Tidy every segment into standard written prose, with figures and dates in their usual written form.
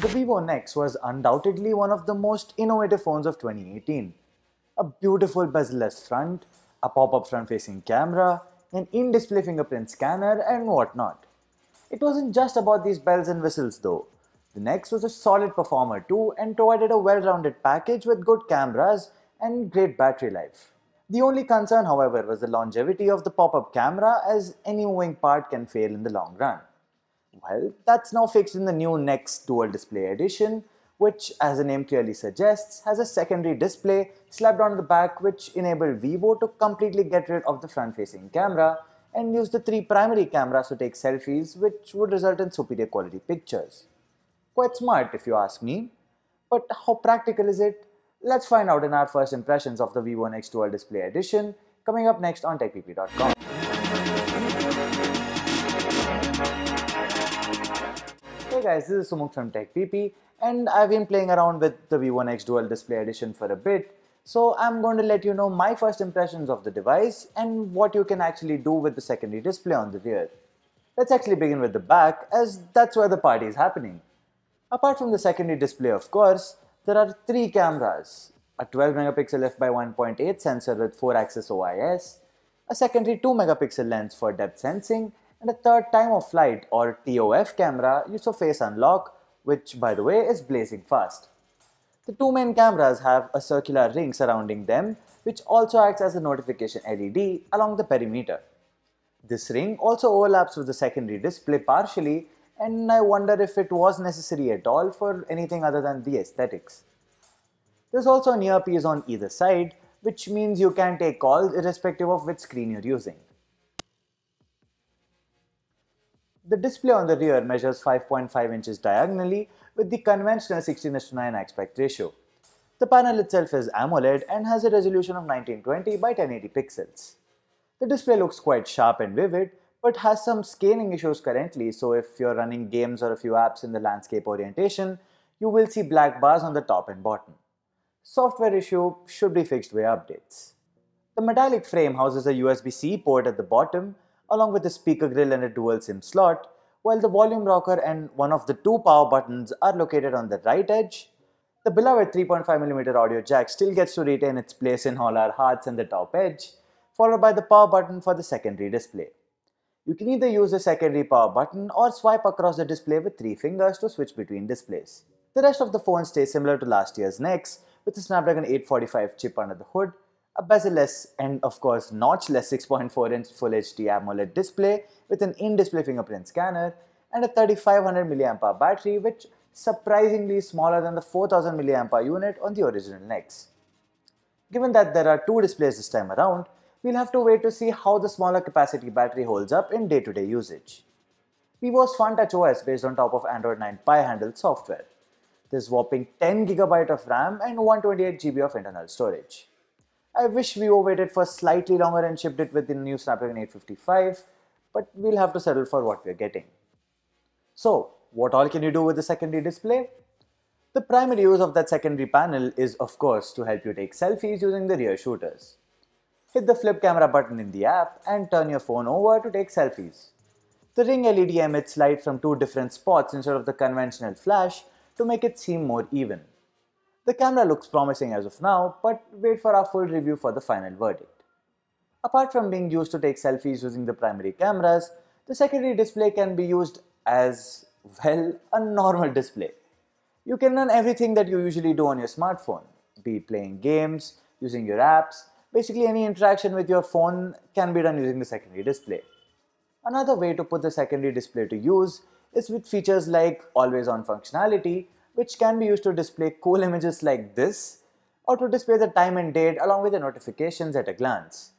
The Vivo Nex was undoubtedly one of the most innovative phones of 2018. A beautiful bezel-less front, a pop-up front-facing camera, an in-display fingerprint scanner, and whatnot. It wasn't just about these bells and whistles though. The Nex was a solid performer too and provided a well-rounded package with good cameras and great battery life. The only concern, however, was the longevity of the pop-up camera, as any moving part can fail in the long run. Well, that's now fixed in the new Nex Dual Display edition, which, as the name clearly suggests, has a secondary display slapped on the back which enabled Vivo to completely get rid of the front-facing camera and use the three primary cameras to take selfies, which would result in superior quality pictures. Quite smart if you ask me. But how practical is it? Let's find out in our first impressions of the Vivo Nex Dual Display edition, coming up next on TechPP.com. Hey guys, this is Sumukh from TechPP, and I've been playing around with the Vivo Nex Dual Display edition for a bit, so I'm going to let you know my first impressions of the device and what you can actually do with the secondary display on the rear. Let's actually begin with the back, as that's where the party is happening. Apart from the secondary display, of course, there are three cameras: a 12 megapixel f/1.8 sensor with 4-axis OIS, a secondary 2 megapixel lens for depth sensing, and a third time of flight or TOF camera used for face unlock, which by the way is blazing fast. The two main cameras have a circular ring surrounding them, which also acts as a notification LED along the perimeter. This ring also overlaps with the secondary display partially, and I wonder if it was necessary at all for anything other than the aesthetics. There's also an earpiece on either side, which means you can take calls irrespective of which screen you're using. The display on the rear measures 5.5 inches diagonally with the conventional 16:9 aspect ratio. The panel itself is AMOLED and has a resolution of 1920 by 1080 pixels. The display looks quite sharp and vivid, but has some scaling issues currently, so if you're running games or a few apps in the landscape orientation, you will see black bars on the top and bottom. Software issue should be fixed via updates. The metallic frame houses a USB-C port at the bottom, along with a speaker grill and a dual SIM slot, while the volume rocker and one of the two power buttons are located on the right edge. The beloved 3.5mm audio jack still gets to retain its place in all our hearts in the top edge, followed by the power button for the secondary display. You can either use the secondary power button or swipe across the display with 3 fingers to switch between displays. The rest of the phone stays similar to last year's Nex, with a Snapdragon 845 chip under the hood, a bezel-less and of course notch-less 6.4-inch Full HD AMOLED display with an in-display fingerprint scanner, and a 3500 mAh battery, which surprisingly is smaller than the 4000 mAh unit on the original Nex. Given that there are two displays this time around, we'll have to wait to see how the smaller capacity battery holds up in day-to-day usage. Vivo's FunTouch OS based on top of Android 9 Pie handles software. There's whopping 10GB of RAM and 128GB of internal storage. I wish Vivo waited for slightly longer and shipped it with the new Snapdragon 855, but we'll have to settle for what we're getting. So, what all can you do with the secondary display? The primary use of that secondary panel is of course to help you take selfies using the rear shooters. Hit the flip camera button in the app and turn your phone over to take selfies. The ring LED emits light from two different spots instead of the conventional flash to make it seem more even. The camera looks promising as of now, but wait for our full review for the final verdict. Apart from being used to take selfies using the primary cameras, the secondary display can be used as, well, a normal display. You can run everything that you usually do on your smartphone, be it playing games, using your apps. Basically any interaction with your phone can be done using the secondary display. Another way to put the secondary display to use is with features like always on functionality, which can be used to display cool images like this, or to display the time and date along with the notifications at a glance.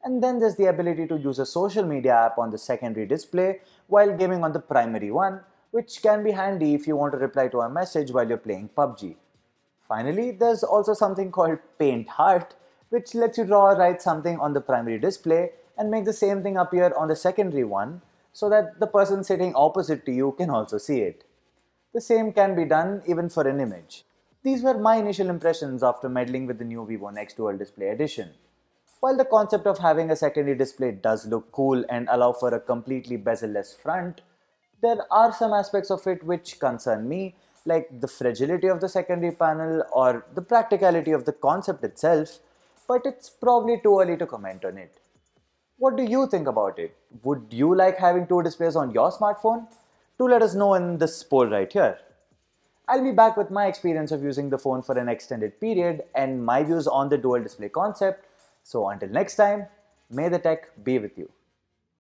And then there's the ability to use a social media app on the secondary display while gaming on the primary one, which can be handy if you want to reply to a message while you're playing PUBG. Finally, there's also something called Paint Heart, which lets you draw or write something on the primary display and make the same thing appear on the secondary one so that the person sitting opposite to you can also see it. The same can be done even for an image. These were my initial impressions after meddling with the new Vivo Nex Dual Display edition. While the concept of having a secondary display does look cool and allow for a completely bezel-less front, there are some aspects of it which concern me, like the fragility of the secondary panel or the practicality of the concept itself, but it's probably too early to comment on it. What do you think about it? Would you like having two displays on your smartphone? Do let us know in this poll right here. I'll be back with my experience of using the phone for an extended period and my views on the dual display concept. So until next time, may the tech be with you.